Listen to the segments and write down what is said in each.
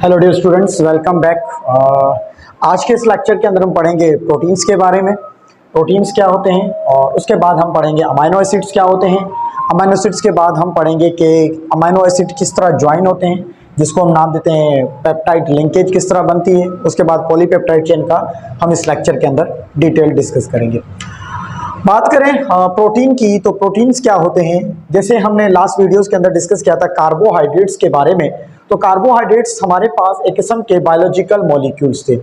Hello dear students, welcome back. आज के इस लेक्चर के अंदर हम पढ़ेंगे प्रोटीन्स के बारे में। प्रोटीन्स क्या होते हैं और उसके बाद हम पढ़ेंगे अमाइनो एसिड्स क्या होते हैं। अमाइनो एसिड्स के बाद हम पढ़ेंगे कि अमाइनो एसिड किस तरह ज्वाइन होते हैं, जिसको हम नाम देते हैं पेप्टाइड लिंकेज किस तरह बनती है। उसके बाद पॉलीपेप्टाइड चेन का हम इस लेक्चर के अंदर डिटेल डिस्कस करेंगे। बात करें प्रोटीन की, तो प्रोटीन्स क्या होते हैं। जैसे हमने लास्ट वीडियोस के अंदर डिस्कस किया था कार्बोहाइड्रेट्स के बारे में, तो कार्बोहाइड्रेट्स हमारे पास एक किस्म के बायोलॉजिकल मॉलिक्यूल्स थे।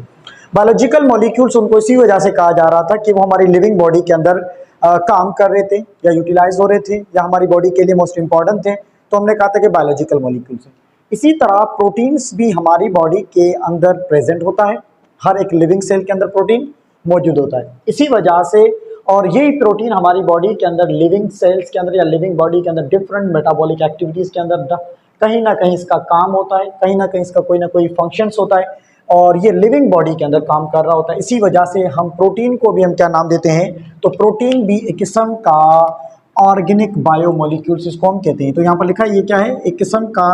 बायोलॉजिकल मॉलिक्यूल्स उनको इसी वजह से कहा जा रहा था कि वो हमारी लिविंग बॉडी के अंदर काम कर रहे थे या यूटिलाइज हो रहे थे या हमारी बॉडी के लिए मोस्ट इंपॉर्टेंट थे, तो हमने कहा था कि बायोलॉजिकल मॉलिक्यूल्स हैं। इसी तरह प्रोटीन्स भी हमारी बॉडी के अंदर प्रेजेंट होता है। हर एक लिविंग सेल के अंदर प्रोटीन मौजूद होता है। इसी वजह से और यही प्रोटीन हमारी बॉडी के अंदर लिविंग सेल्स के अंदर या लिविंग बॉडी के अंदर डिफरेंट मेटाबॉलिक एक्टिविटीज़ के अंदर कहीं ना कहीं इसका काम होता है, कहीं ना कहीं इसका कोई ना कोई फंक्शंस होता है और ये लिविंग बॉडी के अंदर काम कर रहा होता है। इसी वजह से हम प्रोटीन को भी हम क्या नाम देते हैं, तो प्रोटीन भी एक किस्म का ऑर्गेनिक बायोमोलिक्यूल्स इसको हम कहते हैं। तो यहाँ पर लिखा है ये क्या है, एक किस्म का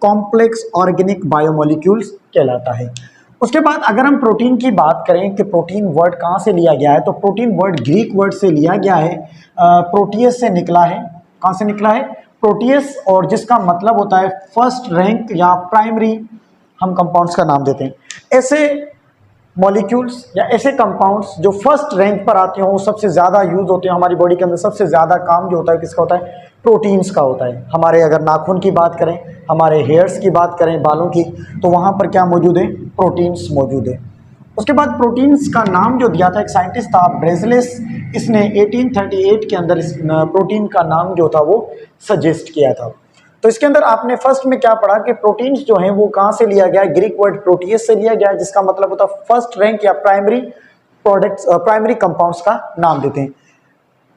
कॉम्प्लेक्स ऑर्गेनिक बायोमोलिक्यूल्स कहलाता है। उसके बाद अगर हम प्रोटीन की बात करें कि प्रोटीन वर्ड कहाँ से लिया गया है, तो प्रोटीन वर्ड ग्रीक वर्ड से लिया गया है, प्रोटियस से निकला है। कहाँ से निकला है? प्रोटियस, और जिसका मतलब होता है फर्स्ट रैंक या प्राइमरी हम कंपाउंड्स का नाम देते हैं। ऐसे मॉलिक्यूल्स या ऐसे कंपाउंड्स जो फर्स्ट रैंक पर आते हो, सबसे ज़्यादा यूज होते हैं हमारी बॉडी के अंदर। सबसे ज़्यादा काम जो होता है किसका होता है? प्रोटीन्स का होता है। हमारे अगर नाखून की बात करें, हमारे हेयर्स की बात करें, बालों की, तो वहाँ पर क्या मौजूद है? प्रोटीन्स मौजूद है। उसके बाद प्रोटीन्स का नाम जो दिया था एक साइंटिस्ट था ब्रेजलेस, इसने 1838 के अंदर इस प्रोटीन का नाम जो था वो सजेस्ट किया था। तो इसके अंदर आपने फर्स्ट में क्या पढ़ा कि प्रोटीन्स जो हैं वो कहाँ से लिया गया है? ग्रीक वर्ड प्रोटियस से लिया गया है, जिसका मतलब होता है फर्स्ट रैंक या प्राइमरी प्रोडक्ट्स, प्राइमरी कंपाउंड्स का नाम देते हैं।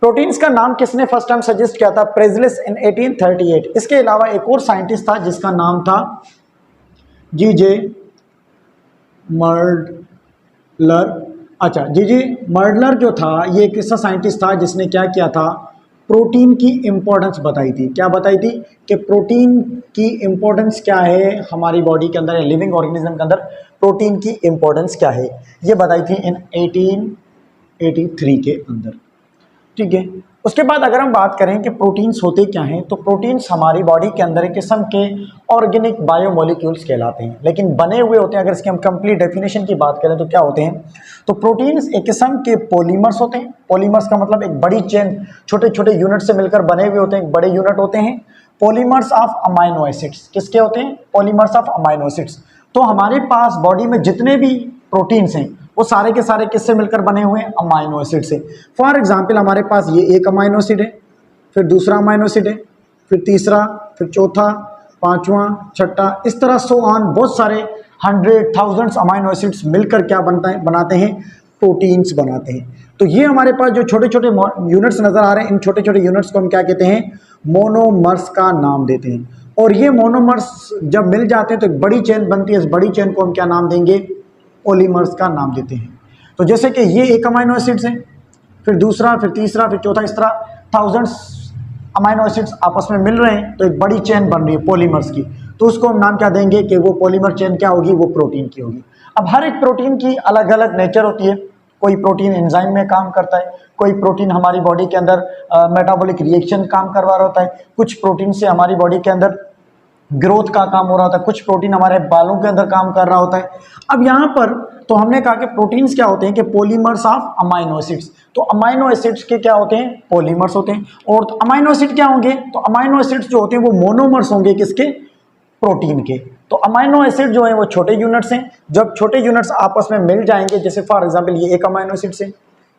प्रोटीन्स का नाम किसने फर्स्ट टाइम सजेस्ट किया था? ब्रेजलेस इन 1838। इसके अलावा एक और साइंटिस्ट था जिसका नाम था जीजे मर्डलर। अच्छा, जीजे मर्डलर जो था ये एक ऐसा साइंटिस्ट था जिसने क्या किया था? प्रोटीन की इंपॉर्टेंस बताई थी। क्या बताई थी? कि प्रोटीन की इंपॉर्टेंस क्या है हमारी बॉडी के अंदर, लिविंग ऑर्गेनिज्म के अंदर प्रोटीन की इंपॉर्टेंस क्या है, ये बताई थी इन 1883 के अंदर। ठीक है। उसके बाद अगर हम बात करें कि प्रोटीन्स होते क्या हैं, तो प्रोटीन्स हमारी बॉडी के अंदर एक किस्म के ऑर्गेनिक बायोमोलिक्यूल्स कहलाते हैं, लेकिन बने हुए होते हैं। अगर इसकी हम कंप्लीट डेफिनेशन की बात करें तो क्या होते हैं? तो प्रोटीन्स एक किस्म के पॉलीमर्स होते हैं। पॉलीमर्स का मतलब एक बड़ी चेन, छोटे छोटे यूनिट से मिलकर बने हुए होते हैं, एक बड़े यूनिट होते हैं। पॉलीमर्स ऑफ अमाइनो एसिड्स किसके होते हैं? Polymers of amino acids. तो हमारे पास बॉडी में जितने भी प्रोटीन्स हैं वो सारे के सारे किससे मिलकर बने हुए हैं? अमाइनो एसिड से। फॉर एग्जांपल हमारे पास ये एक अमाइनो एसिड है, फिर दूसरा अमाइनो एसिड है, फिर तीसरा, फिर चौथा, पांचवा, छठा, इस तरह सो ऑन बहुत सारे 100,000 अमाइनो एसिड्स मिलकर क्या बनाते हैं? प्रोटीन्स बनाते हैं। तो ये हमारे पास जो छोटे छोटे यूनिट्स नजर आ रहे हैं, इन छोटे छोटे यूनिट्स को हम क्या कहते हैं? मोनोमर्स का नाम देते हैं। और ये मोनोमर्स जब मिल जाते हैं तो एक बड़ी चेन बनती है। इस बड़ी चेन को हम क्या नाम देंगे? पॉलीमर्स का नाम देते हैं। तो जैसे कि ये एक अमाइनो एसिड्स है, फिर दूसरा, फिर तीसरा, फिर चौथा, इस तरह थाउजेंड्स अमाइनो एसिड्स आपस में मिल रहे हैं तो एक बड़ी चेन बन रही है पॉलीमर्स की। तो उसको हम नाम क्या देंगे कि वो पॉलीमर चेन क्या होगी? वो प्रोटीन की होगी। अब हर एक प्रोटीन की अलग अलग नेचर होती है। कोई प्रोटीन एंजाइम में काम करता है, कोई प्रोटीन हमारी बॉडी के अंदर मेटाबॉलिक रिएक्शन काम करवा रहा होता है, कुछ प्रोटीन से हमारी बॉडी के अंदर ग्रोथ का काम हो रहा होता है, कुछ प्रोटीन हमारे बालों के अंदर काम कर रहा होता है। अब यहाँ पर तो हमने कहा कि प्रोटीन्स क्या होते हैं? कि पॉलीमर्स ऑफ अमाइनो एसिड्स। तो अमाइनो एसिड्स के क्या होते हैं? पॉलीमर्स होते हैं। और तो अमाइनो एसिड क्या होंगे? तो अमाइनो एसिड्स जो होते हैं वो मोनोमर्स होंगे किसके? प्रोटीन के। तो अमाइनो एसिड जो है वो छोटे यूनिट्स हैं। जब छोटे यूनिट्स आपस में मिल जाएंगे, जैसे फॉर एग्जांपल ये एक अमाइनो एसिड से,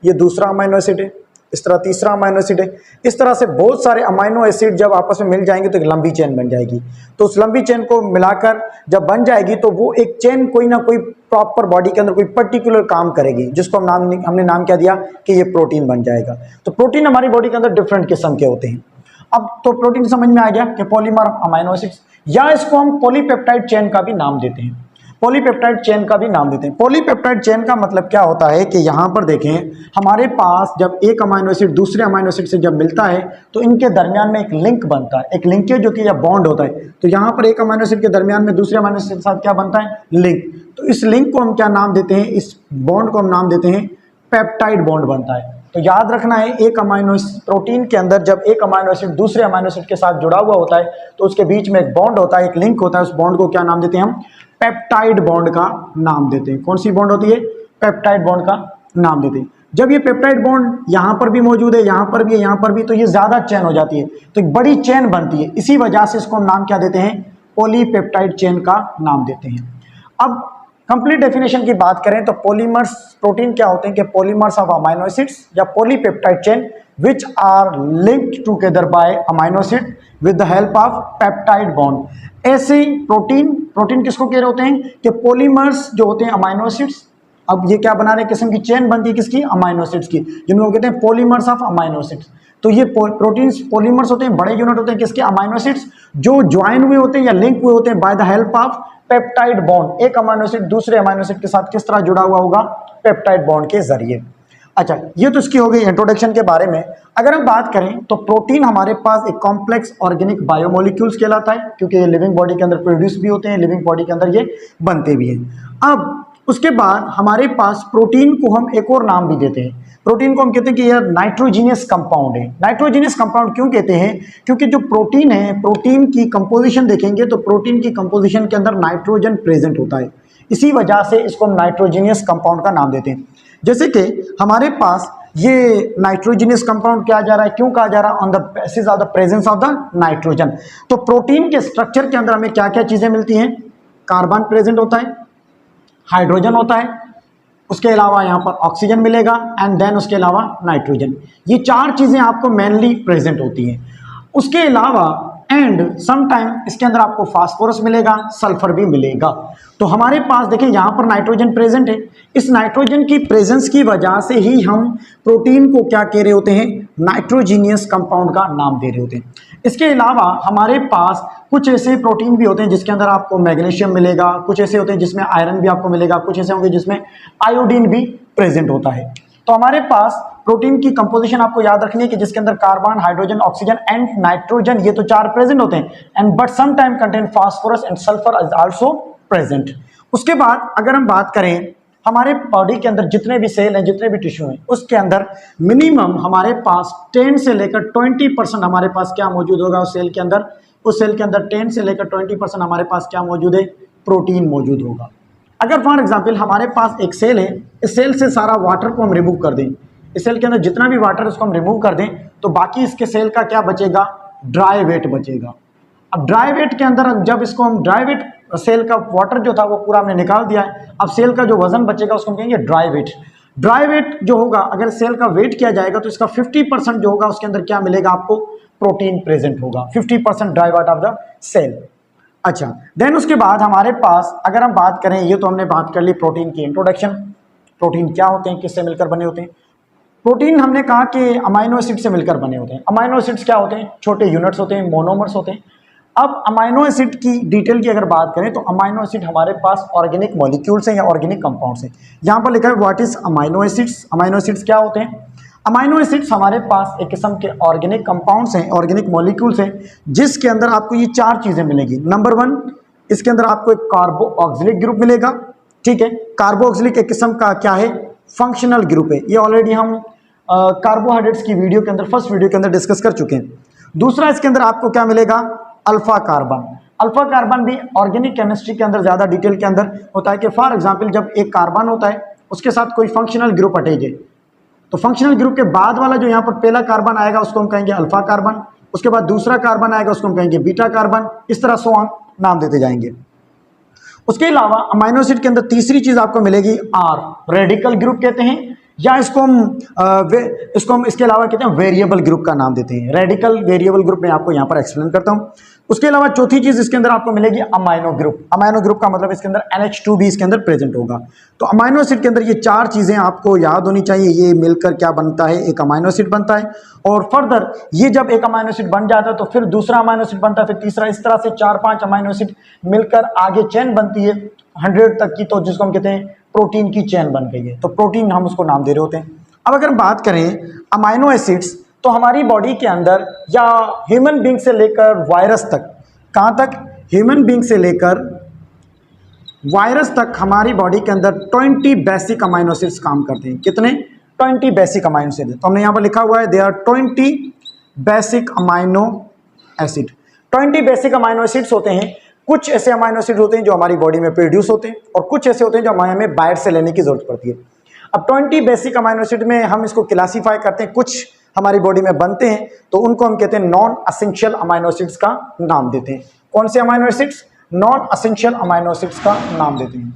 ये दूसरा अमाइनो एसिड है, इस तरह तीसरा अमाइनो एसिड है, इस तरह से बहुत सारे अमाइनो एसिड जब आपस में मिल जाएंगे तो एक लंबी चेन बन जाएगी। तो उस लंबी चेन को मिलाकर जब बन जाएगी तो वो एक चेन कोई ना कोई प्रॉपर बॉडी के अंदर कोई पर्टिकुलर काम करेगी, जिसको हमने नाम क्या दिया कि ये प्रोटीन बन जाएगा। तो प्रोटीन हमारी बॉडी के अंदर डिफरेंट किस्म के होते हैं। अब तो प्रोटीन समझ में आ गया कि पॉलीमर अमाइनो एसिड्स, या इसको हम पॉलीपेप्टाइड चेन का भी नाम देते हैं। पॉलीपेप्टाइड चेन का भी नाम देते हैं। पॉलीपेप्टाइड चेन का मतलब क्या होता है कि यहाँ पर देखें, हमारे पास जब एक अमाइनो एसिड दूसरे अमाइनो एसिड से जब मिलता है तो इनके दरमियान में एक लिंक बनता है, एक लिंकेज जो कि या बॉन्ड होता है। तो यहाँ पर एक अमाइनो एसिड के दरमियान में दूसरे अमाइनो एसिड के साथ क्या बनता है, लिंक। तो इस लिंक को हम क्या नाम देते हैं, इस बॉन्ड को हम नाम देते हैं पेप्टाइड बॉन्ड बनता है। तो याद रखना है, एक अमाइनो प्रोटीन के अंदर जब एक अमाइनो एसिड दूसरे अमाइनो एसिड के साथ जुड़ा हुआ होता है तो उसके बीच में एक बॉन्ड होता है, एक लिंक होता है। उस बॉन्ड को क्या नाम देते हैं हम, पेप्टाइड बॉन्ड का नाम देते हैं। कौन सी बॉन्ड होती है, पेप्टाइड बॉन्ड का नाम देते हैं। जब ये पेप्टाइड बॉन्ड यहाँ पर भी मौजूद है, यहाँ पर भी है, यहाँ पर भी, तो ये ज्यादा चेन हो जाती है, तो एक बड़ी चेन बनती है। इसी वजह से इसको हम नाम क्या देते हैं, पॉलीपेप्टाइड चेन का नाम देते हैं। अब कंप्लीट डेफिनेशन की बात करें तो पॉलीमर्स प्रोटीन क्या होते हैं कि पॉलीमर्स ऑफ अमाइनो एसिड्स या polypeptide chain which are linked together by amino acid with the help of peptide bond. ऐसे प्रोटीन किसको कह रहे होते हैं कि पॉलीमर्स जो होते हैं अमाइनो एसिड्स, अब ये क्या बना रहे, किस्म की चेन बनती है किसकी, अमाइनो एसिड्स की, जिनको कहते हैं पॉलीमर्स ऑफ अमाइनो एसिड्स। तो ये प्रोटीन्स पॉलीमर्स होते हैं, बड़े यूनिट होते हैं किसके, अमाइनो एसिड्स, जो ज्वाइन हुए होते हैं या लिंक हुए होते हैं by the help of peptide bond. एक अमाइनो एसिड दूसरे अमाइनो एसिड के साथ किस तरह जुड़ा हुआ होगा, पेप्टाइड बॉन्ड के जरिए। अच्छा, ये तो इसकी हो गई इंट्रोडक्शन के बारे में। अगर हम बात करें तो प्रोटीन हमारे पास एक कॉम्प्लेक्स ऑर्गेनिक बायोमोलिक्यूल्स कहलाता है, क्योंकि ये लिविंग बॉडी के अंदर प्रोड्यूस भी होते हैं, लिविंग बॉडी के अंदर ये बनते भी हैं। अब उसके बाद हमारे पास प्रोटीन को हम एक और नाम भी देते हैं। प्रोटीन को हम कहते हैं कि यह नाइट्रोजीनियस कंपाउंड है। नाइट्रोजीनियस कंपाउंड क्यों कहते हैं, क्योंकि जो प्रोटीन है, प्रोटीन की कंपोजिशन देखेंगे तो प्रोटीन की कंपोजिशन के अंदर नाइट्रोजन प्रेजेंट होता है, इसी वजह से इसको हम नाइट्रोजीनियस कंपाउंड का नाम देते हैं। जैसे कि हमारे पास ये नाइट्रोजीनियस कंपाउंड क्या जा रहा है, क्यों कहा जा रहा है, on the basis of the presence of the nitrogen. तो प्रोटीन के स्ट्रक्चर के अंदर हमें क्या क्या चीजें मिलती हैं, कार्बन प्रेजेंट होता है, हाइड्रोजन होता है, उसके अलावा यहाँ पर ऑक्सीजन मिलेगा एंड देन उसके अलावा नाइट्रोजन। ये चार चीजें आपको मेनली प्रेजेंट होती हैं। उसके अलावा एंड समटाइम इसके अंदर आपको फास्फोरस मिलेगा, सल्फर भी मिलेगा। तो हमारे पास देखिए यहाँ पर नाइट्रोजन प्रेजेंट है। इस नाइट्रोजन की प्रेजेंस की वजह से ही हम प्रोटीन को क्या कह रहे होते हैं, नाइट्रोजीनियस कंपाउंड का नाम दे रहे होते हैं। इसके अलावा हमारे पास कुछ ऐसे प्रोटीन भी होते हैं जिसके अंदर आपको मैग्नीशियम मिलेगा, कुछ ऐसे होते हैं जिसमें आयरन भी आपको मिलेगा, कुछ ऐसे होंगे जिसमें आयोडीन भी प्रेजेंट होता है। तो हमारे पास प्रोटीन की कंपोजिशन आपको याद रखनी है कि जिसके अंदर carbon, hydrogen, oxygen and nitrogen, ये तो चार प्रेजेंट होते हैं, and but some time contain phosphorus and sulphur is also present. उसके बाद अगर हम बात करें हमारे बॉडी के अंदर जितने भी सेल हैं, जितने भी टिश्यू हैं, उसके अंदर मिनिमम हमारे पास 10 से लेकर 20% हमारे पास क्या मौजूद होगा उस सेल के अंदर, उस सेल के अंदर 10 से लेकर 20% हमारे पास क्या मौजूद है, प्रोटीन मौजूद होगा। अगर फॉर एग्जांपल हमारे पास एक सेल है, इस सेल से सारा वाटर को हम रिमूव कर दें, इस सेल के अंदर जितना भी वाटर है उसको हम रिमूव कर दें, तो बाकी इसके सेल का क्या बचेगा, ड्राई वेट बचेगा। अब ड्राई वेट के अंदर जब इसको हम ड्राई वेट, सेल का वाटर जो था वो पूरा हमने निकाल दिया है, अब सेल का जो वजन बचेगा उसको हम कहेंगे ड्राई वेट। ड्राई वेट जो होगा, अगर सेल का वेट किया जाएगा तो इसका 50% जो होगा उसके अंदर क्या मिलेगा आपको, प्रोटीन प्रेजेंट होगा, 50% dry weight of the cell. अच्छा, देन उसके बाद हमारे पास अगर हम बात करें, ये तो हमने बात कर ली प्रोटीन की इंट्रोडक्शन, प्रोटीन क्या होते हैं, किससे मिलकर बने होते हैं। प्रोटीन हमने कहा कि अमाइनो एसिड से मिलकर बने होते हैं। अमाइनो एसिड्स क्या होते हैं, छोटे यूनिट्स होते हैं, मोनोमर्स होते हैं। अब अमाइनो एसिड की डिटेल की अगर बात करें तो अमाइनो एसिड हमारे पास ऑर्गेनिक मॉलिक्यूल्स हैं या ऑर्गेनिक कंपाउंड्स हैं। यहाँ पर लिखा है what is amino acids. Amino acids क्या होते हैं, अमाइनो एसिड्स हमारे पास एक किस्म के ऑर्गेनिक कंपाउंड्स हैं, ऑर्गेनिक मॉलिक्यूल्स हैं, जिसके अंदर आपको ये चार चीजें मिलेगी। नंबर 1, इसके अंदर आपको एक कार्बोऑक्सिलिक ग्रुप मिलेगा, ठीक है। कार्बोऑक्सिलिक एक किस्म का क्या है, फंक्शनल ग्रुप है। ये ऑलरेडी हम कार्बोहाइड्रेट्स की वीडियो के अंदर, फर्स्ट वीडियो के अंदर डिस्कस कर चुके हैं। दूसरा, इसके अंदर आपको क्या मिलेगा, अल्फा कार्बन। अल्फा कार्बन भी ऑर्गेनिक केमिस्ट्री के अंदर ज्यादा डिटेल के अंदर होता है कि फॉर एग्जांपल जब एक कार्बन होता है उसके साथ कोई फंक्शनल ग्रुप अटैच है, तो फंक्शनल ग्रुप के बाद वाला जो यहाँ पर पहला कार्बन आएगा उसको हम कहेंगे अल्फा कार्बन, उसके बाद दूसरा कार्बन आएगा उसको हम कहेंगे बीटा कार्बन, इस तरह सो ऑन नाम देते जाएंगे। उसके अलावा अमाइनो एसिड के अंदर तीसरी चीज आपको मिलेगी आर, रेडिकल ग्रुप कहते हैं, या इसको हम इसके अलावा कहते हैं वेरिएबल ग्रुप का नाम देते हैं। रेडिकल वेरिएबल ग्रुप मैं आपको यहाँ पर एक्सप्लेन करता हूँ। उसके अलावा चौथी चीज इसके अंदर आपको मिलेगी अमाइनो ग्रुप। अमाइनो ग्रुप का मतलब इसके अंदर NH2 भी इसके अंदर प्रेजेंट होगा। तो अमाइनो एसिड के अंदर ये चार चीजें आपको याद होनी चाहिए, ये मिलकर क्या बनता है, एक अमाइनो एसिड बनता है। और फर्दर ये जब एक अमाइनो एसिड बन जाता है तो फिर दूसरा अमाइनो एसिड बनता है, फिर तीसरा, इस तरह से 4-5 अमाइनो एसिड मिलकर आगे चेन बनती है 100 तक की, तो जिसको हम कहते हैं प्रोटीन की चेन बन गई है। तो प्रोटीन हम उसको नाम दे रहे होते हैं। अब अगर बात करें अमाइनो एसिड्स, तो हमारी बॉडी के अंदर या ह्यूमन बींग से लेकर वायरस तक, कहाँ तक, ह्यूमन बींग से लेकर वायरस तक हमारी बॉडी के अंदर 20 बेसिक अमाइनो एसिड्स काम करते हैं। कितने? 20 बेसिक अमाइनो एसिड। तो हमने यहाँ पर लिखा हुआ है they are 20 basic amino acid. 20 basic amino acids होते हैं। कुछ ऐसे अमाइनो एसिड होते हैं जो हमारी बॉडी में प्रोड्यूस होते हैं और कुछ ऐसे होते हैं जो हमें बाहर से लेने की जरूरत पड़ती है। अब 20 बेसिक अमाइनो एसिड में हम इसको क्लासीफाई करते हैं, कुछ हमारी बॉडी में बनते हैं तो उनको हम कहते हैं नॉन असेंशियल अमाइनो एसिड्स का नाम देते हैं। कौन से amino acids? Non essential amino acids का नाम देते हैं।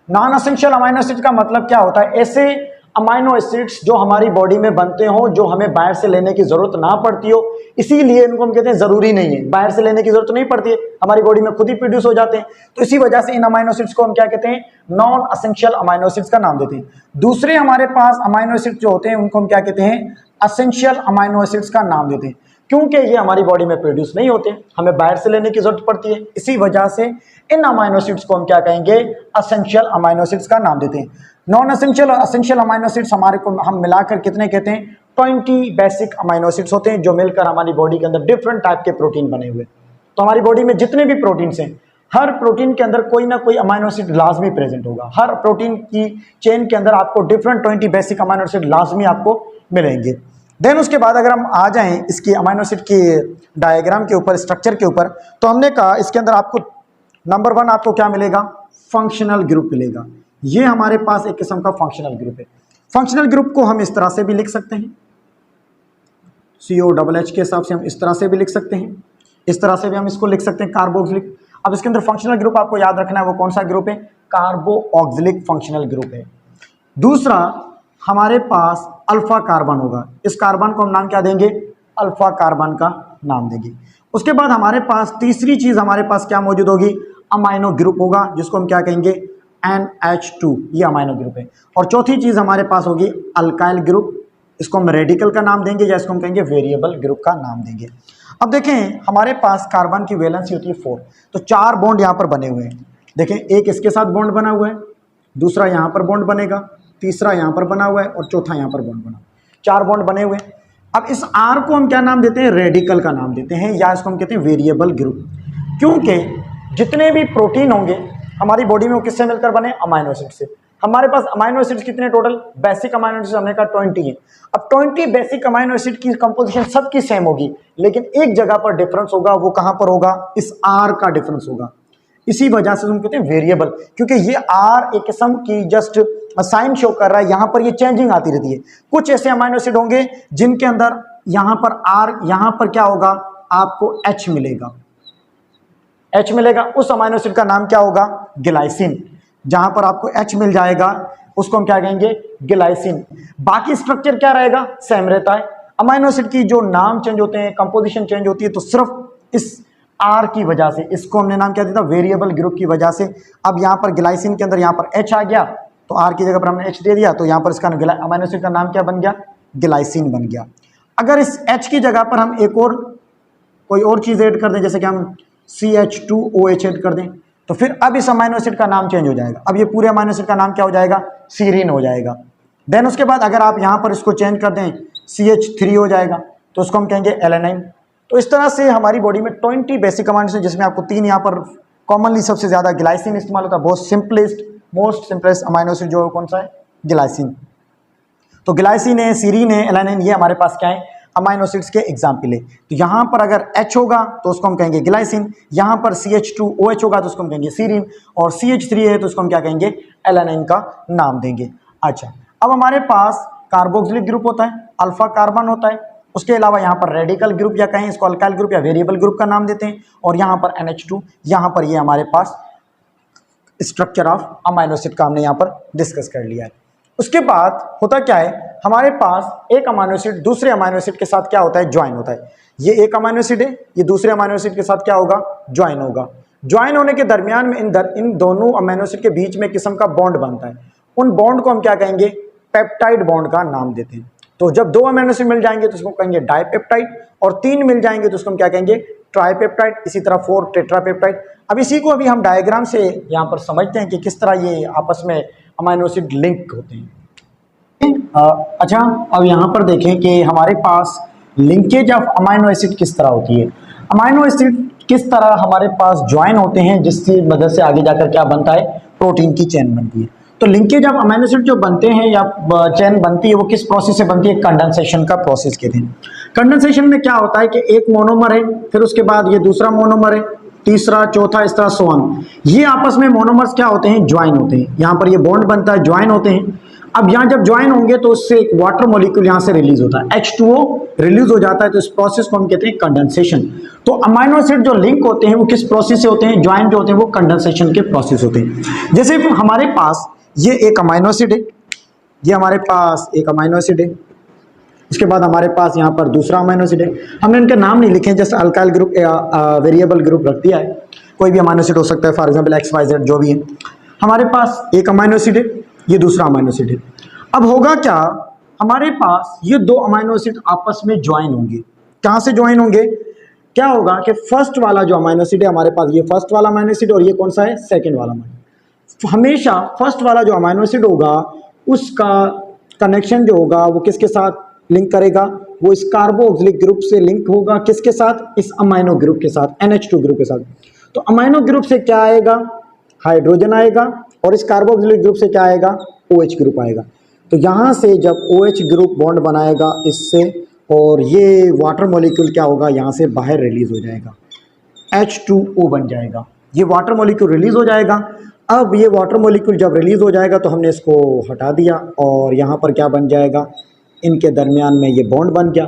नॉन असेंशियल अमाइनो एसिड का मतलब क्या होता है? ऐसे अमाइनो एसिड्स जो हमारी बॉडी में बनते हो, जो हमें बाहर से लेने की जरूरत ना पड़ती हो, इसीलिए इनको हम कहते हैं जरूरी नहीं है, बाहर से लेने की जरूरत नहीं पड़ती है, हमारी बॉडी में खुद ही प्रोड्यूस हो जाते हैं। तो इसी वजह से इन अमाइनो एसिड्स को हम क्या कहते हैं? नॉन असेंशियल अमाइनो एसिड्स का नाम देते हैं। दूसरे हमारे पास अमाइनो एसिड्स जो होते हैं उनको हम क्या कहते हैं? असेंशियल अमाइनो एसिड्स का नाम देते हैं, क्योंकि ये हमारी बॉडी में प्रोड्यूस नहीं होते, हमें बाहर से लेने की जरूरत पड़ती है। इसी वजह से इन अमाइनो एसिड्स को हम क्या कहेंगे? असेंशियल अमाइनो एसिड्स का नाम देते हैं। नॉन असेंशियल और असेंशियल अमाइनो एसिड्स हमारे को हम मिलाकर कितने कहते हैं? 20 बेसिक अमाइनो एसिड्स होते हैं जो मिलकर हमारी बॉडी के अंदर डिफरेंट टाइप के प्रोटीन बने हुए। तो हमारी बॉडी में जितने भी प्रोटीन्स हैं, हर प्रोटीन के अंदर कोई ना कोई अमाइनो एसिड लाजमी प्रेजेंट होगा। हर प्रोटीन की चेन के अंदर आपको डिफरेंट 20 बेसिक अमाइनो एसिड लाजमी आपको मिलेंगे। देन उसके बाद अगर हम आ जाएं इसकी अमाइनो एसिड के डायग्राम के ऊपर, स्ट्रक्चर के ऊपर, तो हमने कहा इसके अंदर आपको नंबर 1 आपको क्या मिलेगा? फंक्शनल ग्रुप मिलेगा। ये हमारे पास एक किस्म का फंक्शनल ग्रुप है। फंक्शनल ग्रुप को हम इस तरह से भी लिख सकते हैं, COHH के हिसाब से हम इस तरह से भी लिख सकते हैं, इस तरह से भी हम इसको लिख सकते हैं, कार्बोक्सिलिक। अब इसके अंदर फंक्शनल ग्रुप आपको याद रखना है वो कौन सा ग्रुप है? कार्बोक्सिलिक फंक्शनल ग्रुप है। दूसरा हमारे पास अल्फा कार्बन होगा, इस कार्बन को हम नाम क्या देंगे? अल्फा कार्बन का नाम देंगे। उसके बाद हमारे पास तीसरी चीज हमारे पास क्या मौजूद होगी? अमाइनो ग्रुप होगा, जिसको हम क्या कहेंगे? NH2, ये अमाइनो ग्रुप है। और चौथी चीज हमारे पास होगी अल्काइल ग्रुप, इसको हम रेडिकल का नाम देंगे या इसको हम कहेंगे वेरिएबल ग्रुप का नाम देंगे। अब देखें हमारे पास कार्बन की वैलेंसी होती है 4, तो 4 बॉन्ड यहाँ पर बने हुए हैं। देखें एक इसके साथ बॉन्ड बना हुआ है, दूसरा यहाँ पर बॉन्ड बनेगा, तीसरा यहाँ पर बना हुआ है और चौथा यहाँ पर बॉन्ड बना, 4 बॉन्ड बने हुए हैं। अब इस R को हम क्या नाम देते हैं? रेडिकल का नाम देते हैं, या इसको हम कहते हैं वेरिएबल ग्रुप, क्योंकि जितने भी प्रोटीन होंगे हमारी बॉडी में वो किससे मिलकर बने? अमाइनो एसिड से। हमारे पास अमाइनो एसिड्स कितने टोटल? बेसिक अमाइनो एसिड हमने कहा 20 है। अब 20 बेसिक अमाइनो एसिड की कंपोजिशन सबकी सेम होगी, लेकिन एक जगह पर डिफरेंस होगा, वो कहां पर होगा? इस R का डिफरेंस होगा। इसी वजह से हम कहते हैं वेरिएबल, क्योंकि ये R एक किस्म की जस्ट साइन शो कर रहा है, यहां पर ये चेंजिंग आती रहती है। कुछ ऐसे अमाइनो एसिड होंगे जिनके अंदर यहां पर R, यहां पर क्या होगा? आपको H मिलेगा, H मिलेगा। उस अमाइनो एसिड का नाम क्या होगा? ग्लाइसिन। जहां पर आपको H मिल जाएगा उसको हम क्या कहेंगे? ग्लाइसिन। बाकी स्ट्रक्चर क्या रहेगा? सेम रहता है। अमाइनो एसिड की जो नाम चेंज होते हैं, कंपोजिशन चेंज होती है, तो सिर्फ इस R की वजह से, इसको हमने नाम क्या दिया था? वेरिएबल ग्रुप की वजह से। अब यहाँ पर ग्लाइसिन के अंदर यहाँ पर H आ गया, तो R की जगह पर हमने H दे दिया, तो यहाँ पर इसका अमाइनो एसिड का नाम क्या बन गया? ग्लाइसिन बन गया। अगर इस H की जगह पर हम एक और कोई और चीज़ ऐड कर दें, जैसे कि हम CH2OH ऐड कर दें, तो फिर अब इस अमाइनो एसिड का नाम चेंज हो जाएगा। अब ये पूरे अमाइनो एसिड का नाम क्या हो जाएगा? सीरीन हो जाएगा। देन उसके बाद अगर आप यहाँ पर इसको चेंज कर दें, CH3 हो जाएगा, तो उसको हम कहेंगे एलेनाइन। तो इस तरह से हमारी बॉडी में 20 बेसिक अमाइनो एसिड, जिसमें आपको 3 यहाँ पर कॉमनली सबसे ज़्यादा ग्लाइसिन इस्तेमाल होता है, बहुत simplest most simplest amino acid जो कौन सा है? ग्लाइसिन। तो ग्लाइसिन है, सीरीन है, एलेनाइन, ये हमारे पास क्या है? अमाइनो एसिड्स के एग्जाम्पल है। तो यहाँ पर अगर H होगा तो उसको हम कहेंगे ग्लाइसिन, यहाँ पर CH2OH होगा तो उसको हम कहेंगे सीरीन, और CH3 है तो उसको हम क्या कहेंगे? एलेनाइन का नाम देंगे। अच्छा, अब हमारे पास कार्बोक्सिलिक ग्रुप होता है, अल्फा कार्बन होता है, उसके अलावा यहाँ पर रेडिकल ग्रुप या कहें इसको अल्काइल ग्रुप या वेरिएबल ग्रुप का नाम देते हैं, और यहाँ पर NH2, यहाँ पर ये हमारे पास स्ट्रक्चर ऑफ अमाइनो एसिड का हमने यहाँ पर डिस्कस कर लिया है। उसके बाद होता क्या है? हमारे पास एक अमाइनो एसिड दूसरे अमाइनो एसिड के साथ क्या होता है, ज्वाइन होता है। ये एक अमाइनो एसिड है, ये दूसरे अमाइनो एसिड के साथ क्या होगा, ज्वाइन होगा। ज्वाइन होने के दरमियान में इन दोनों अमाइनो एसिड के बीच में एक किस्म का बॉन्ड बनता है। उन बॉन्ड को हम क्या कहेंगे, पेप्टाइड बॉन्ड का नाम देते हैं। तो जब दो अमीनो एसिड मिल जाएंगे तो उसको कहेंगे डाइपेप्टाइड, और तीन मिल जाएंगे तो उसको हम क्या कहेंगे, ट्राइपेप्टाइड। इसी तरह 4 टेट्रापेप्टाइड। अब इसी को अभी हम डायग्राम से यहाँ पर समझते हैं कि किस तरह ये आपस में अमीनो एसिड लिंक होते हैं। अच्छा, अब यहाँ पर देखें कि हमारे पास लिंकेज ऑफ अमीनो एसिड किस तरह होती है। अमीनो एसिड किस तरह हमारे पास ज्वाइन होते हैं, जिसकी मदद से आगे जाकर क्या बनता है, प्रोटीन की चेन बनती है। तो लिंकेज ऑफ अमीनो एसिड जो बनते हैं या चेन बनती है वो किस प्रोसेस से बनती है, कंडेंसेशन का प्रोसेस कहते हैं। कंडेंसेशन में क्या होता है कि एक मोनोमर है, फिर उसके बाद ये दूसरा मोनोमर है, तीसरा, चौथा, इस तरह सो ऑन। ये आपस में मोनोमर्स क्या होते हैं, ज्वाइन होते हैं। यहाँ पर ये बॉन्ड बनता है, ज्वाइन होते हैं। अब यहाँ जब ज्वाइन होंगे तो उससे एक वाटर मॉलिक्यूल यहाँ से रिलीज होता है, H2O रिलीज हो जाता है। तो इस प्रोसेस को हम कहते हैं कंडेंसेशन। तो अमीनो एसिड जो लिंक होते हैं वो किस प्रोसेस से होते हैं, ज्वाइन जो होते हैं वो कंडेंसेशन के प्रोसेस होते हैं। जैसे हमारे पास ये एक अमीनो एसिड है, ये हमारे पास एक अमीनो एसिड है, उसके बाद हमारे पास यहाँ पर दूसरा अमीनो एसिड है। हमने इनके नाम नहीं लिखे, जैसे अल्काइल ग्रुप या वेरिएबल ग्रुप रख दिया है। कोई भी अमीनो एसिड हो सकता है, फॉर एग्जांपल XYZ जो भी है। हमारे पास एक अमीनो एसिड है, ये दूसरा अमीनो एसिड है। अब होगा क्या, हमारे पास ये दो अमीनो एसिड आपस में ज्वाइन होंगे। कहाँ से ज्वाइन होंगे, क्या होगा कि फर्स्ट वाला जो अमीनो एसिड है हमारे पास, ये फर्स्ट वाला अमीनो एसिड, और ये कौन सा है, सेकंड वाला अमीनो। हमेशा फर्स्ट वाला जो अमीनो एसिड होगा उसका कनेक्शन जो होगा वो किसके साथ लिंक करेगा, वो इस कार्बोक्सिलिक ग्रुप से लिंक होगा। किसके साथ, इस अमीनो ग्रुप के साथ, NH2 ग्रुप के साथ। तो अमीनो ग्रुप से क्या आएगा, हाइड्रोजन आएगा, और इस कार्बोक्सिलिक ग्रुप से क्या आएगा, OH ग्रुप आएगा। तो यहाँ से जब OH ग्रुप बॉन्ड बनाएगा इससे, और ये वाटर मॉलिक्यूल क्या होगा, यहाँ से बाहर रिलीज हो जाएगा, H2O बन जाएगा। ये वाटर मॉलिक्यूल रिलीज हो जाएगा। अब ये वाटर मॉलिक्यूल जब रिलीज हो जाएगा तो हमने इसको हटा दिया, और यहाँ पर क्या बन जाएगा, इनके दरमियान में ये बॉन्ड बन गया।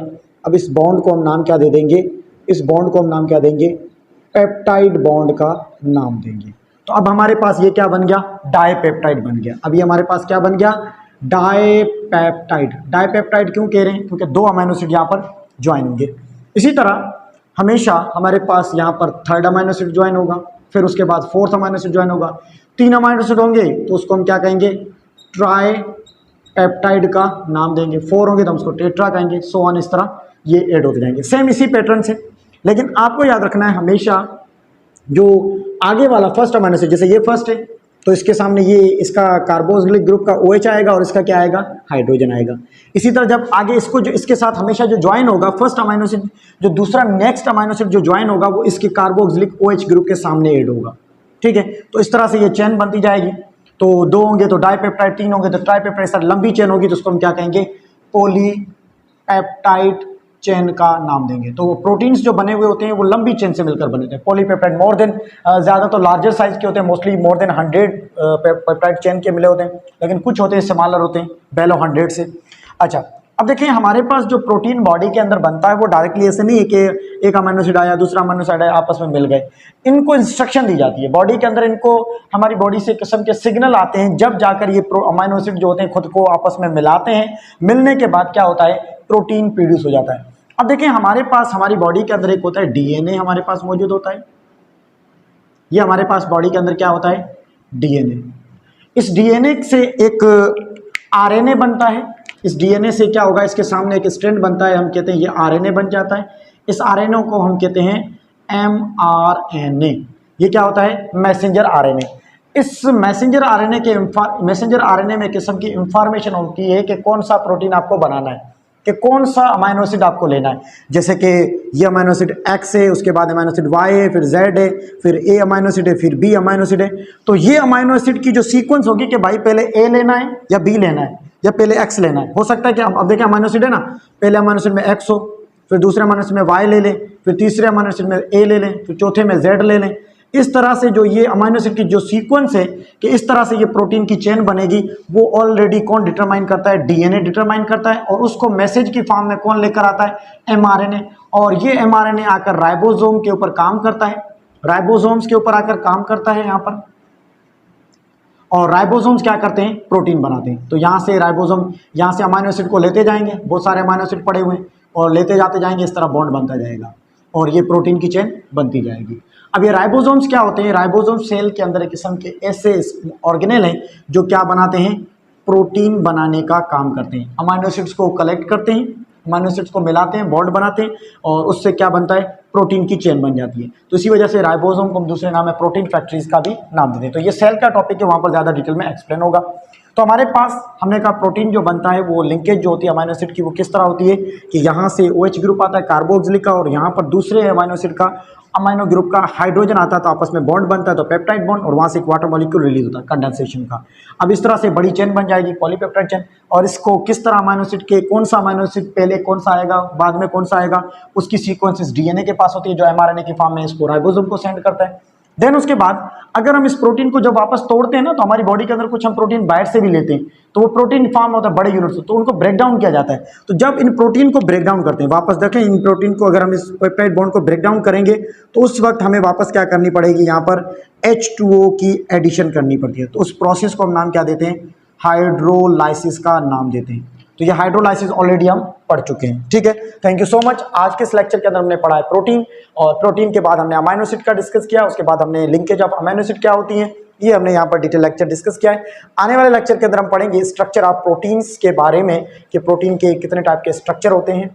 अब इस बॉन्ड को हम नाम क्या दे देंगे, इस बॉन्ड को हम नाम क्या देंगे, पेप्टाइड बॉन्ड का नाम देंगे। तो अब हमारे पास ये क्या बन गया, डाइपेप्टाइड बन गया। अब ये हमारे पास क्या बन गया, डाइपेप्टाइड। डाइपेप्टाइड क्यों कह रहे हैं, क्योंकि दो अमीनो एसिड यहाँ पर ज्वाइन होंगे। इसी तरह हमेशा हमारे पास यहाँ पर थर्ड अमीनो एसिड ज्वाइन होगा, फिर उसके बाद फोर्थ अमीनो एसिड ज्वाइन होगा। 3 अमीनो एसिड होंगे तो उसको हम क्या कहेंगे, ट्राई पेप्टाइड का नाम देंगे। 4 होंगे तो हम उसको टेट्रा कहेंगे, सो ऑन। इस तरह ये ऐड होते जाएंगे, सेम इसी पैटर्न से। लेकिन आपको याद रखना है हमेशा जो आगे वाला फर्स्ट अमीनो एसिड, जैसे ये फर्स्ट है तो इसके सामने ये इसका कार्बोक्सिलिक ग्रुप का OH आएगा, और इसका क्या आएगा, हाइड्रोजन आएगा। इसी तरह जब आगे इसको जो इसके साथ हमेशा जो ज्वाइन होगा फर्स्ट अमीनो एसिड, जो दूसरा नेक्स्ट अमीनो एसिड जो ज्वाइन होगा वो इसके कार्बोक्सिलिक OH ग्रुप के सामने ऐड होगा। ठीक है, तो इस तरह से ये चेन बनती जाएगी। तो 2 होंगे तो डाइपेप्टाइड, 3 होंगे तो ट्राइपेप्टाइड। सर लंबी चेन होगी तो उसको हम क्या कहेंगे, पॉलीपेप्टाइड चेन का नाम देंगे। तो प्रोटीन्स जो बने हुए होते हैं वो लंबी चेन से मिलकर बने होते हैं। पॉलीपेप्टाइड मोर देन, ज़्यादा तो लार्जर साइज के होते हैं, mostly more than 100 peptide chain के मिले होते हैं, लेकिन कुछ होते हैं स्मॉलर होते हैं, बेलो 100 से। अच्छा, अब देखिए हमारे पास जो प्रोटीन बॉडी के अंदर बनता है वो डायरेक्टली ऐसे नहीं है कि एक अमीनो एसिड आया, दूसरा अमीनो एसिड आया, आपस में मिल गए। इनको इंस्ट्रक्शन दी जाती है बॉडी के अंदर, इनको हमारी बॉडी से किस्म के सिग्नल आते हैं, जब जाकर ये अमीनो एसिड जो होते हैं खुद को आपस में मिलाते हैं। मिलने के बाद क्या होता है, प्रोटीन प्रोड्यूस हो जाता है। अब देखिए हमारे पास हमारी बॉडी के अंदर एक होता है DNA, हमारे पास मौजूद होता है। ये हमारे पास बॉडी के अंदर क्या होता है, DNA। इस DNA से एक RNA बनता है। इस DNA से क्या होगा, इसके सामने एक स्ट्रैंड बनता है, हम कहते हैं ये RNA बन जाता है। इस RNA को हम कहते हैं mRNA। ये क्या होता है, मैसेंजर RNA। इस मैसेंजर RNA में किस्म की इंफॉर्मेशन होती है कि कौन सा प्रोटीन आपको बनाना है, कि कौन सा अमीनो एसिड आपको लेना है। जैसे कि ये अमीनो एसिड X है, उसके बाद अमीनो एसिड Y है, फिर Z है, फिर A अमीनो एसिड है, फिर B अमीनो एसिड है। तो ये अमीनो एसिड की जो सीक्वेंस होगी कि भाई पहले A लेना है या B लेना है या पहले X लेना है। हो सकता है कि अब देखें अमीनो एसिड है ना, पहले अमीनो एसिड में X हो, फिर दूसरे अमीनो एसिड में Y ले लें, फिर तीसरे अमीनो एसिड में A ले लें, फिर चौथे में Z ले लें। इस तरह से जो ये अमीनो एसिड की जो सीक्वेंस है कि इस तरह से ये प्रोटीन की चेन बनेगी, वो ऑलरेडी कौन डिटरमाइन करता है, DNA डिटरमाइन करता है। और उसको मैसेज की फॉर्म में कौन लेकर आता है, mRNA। और ये mRNA आकर राइबोसोम के ऊपर काम करता है, राइबोसोम्स के ऊपर आकर काम करता है यहाँ पर। और राइबोसोम्स क्या करते हैं, प्रोटीन बनाते हैं। तो यहाँ से राइबोसोम यहाँ से अमाइनो एसिड को लेते जाएंगे, बहुत सारे अमाइनो एसिड पड़े हुए हैं, और लेते जाते जाएंगे, इस तरह बॉन्ड बनता जाएगा और ये प्रोटीन की चेन बनती जाएगी। अब ये राइबोसोम्स क्या होते हैं, राइबोसोम सेल के अंदर एक किस्म के ऐसे ऑर्गेनेल हैं जो क्या बनाते हैं, प्रोटीन बनाने का काम करते हैं। अमाइनो एसिड्स को कलेक्ट करते हैं, अमाइनो एसिड्स को मिलाते हैं, बॉन्ड बनाते हैं, और उससे क्या बनता है, प्रोटीन की चेन बन जाती है। तो इसी वजह से राइबोसोम को हम दूसरे नाम है प्रोटीन फैक्ट्रीज का भी नाम देते हैं। तो ये सेल का टॉपिक है, वहाँ पर ज़्यादा डिटेल में एक्सप्लेन होगा। तो हमारे पास हमने कहा प्रोटीन जो बनता है वो लिंकेज जो होती है अमाइनो एसिड की, वो किस तरह होती है कि यहाँ से OH ग्रुप आता है कार्बोक्सिलिक का, और यहाँ पर दूसरे अमाइनो एसिड का अमाइनो ग्रुप का हाइड्रोजन आता है, तो आपस में बॉन्ड बनता है, तो पेप्टाइड बॉन्ड, और वहाँ से एक वाटर मॉलिक्यूल रिलीज होता है कंडेंसेशन का। अब इस तरह से बड़ी चेन बन जाएगी, पॉलीपेप्टाइड चेन। और इसको किस तरह अमाइनो एसिड के, कौन सा अमाइनो एसिड पहले कौन सा आएगा, बाद में कौन सा आएगा, उसकी सीक्वेंसेस DNA के पास होती है जो mRNA की फॉर्म में इसको राइबोसोम को सेंड करता है। देन उसके बाद अगर हम इस प्रोटीन को जब वापस तोड़ते हैं ना, तो हमारी बॉडी के अंदर कुछ हम प्रोटीन बाहर से भी लेते हैं, तो वो प्रोटीन फॉर्म होता है बड़े यूनिट से, तो उनको ब्रेक डाउन किया जाता है। तो जब इन प्रोटीन को ब्रेक डाउन करते हैं, वापस देखें इन प्रोटीन को, अगर हम इस पेप्टाइड बॉन्ड को ब्रेक डाउन करेंगे तो उस वक्त हमें वापस क्या करनी पड़ेगी, यहाँ पर H2O की एडिशन करनी पड़ती है। तो उस प्रोसेस को हम नाम क्या देते हैं, हाइड्रोलाइसिस का नाम देते हैं। तो ये हाइड्रोलाइसिस ऑलरेडी हम पढ़ चुके हैं, ठीक है। Thank you so much. आज के इस लेक्चर के अंदर हमने पढ़ा है प्रोटीन, और प्रोटीन के बाद हमने अमाइनो एसिड का डिस्कस किया, उसके बाद हमने लिंकेज ऑफ अमाइनो एसिड क्या होती है, ये हमने यहाँ पर डिटेल लेक्चर डिस्कस किया है। आने वाले लेक्चर के अंदर हम पढ़ेंगे स्ट्रक्चर ऑफ प्रोटीन्स के बारे में, कि प्रोटीन के कितने टाइप के स्ट्रक्चर होते हैं,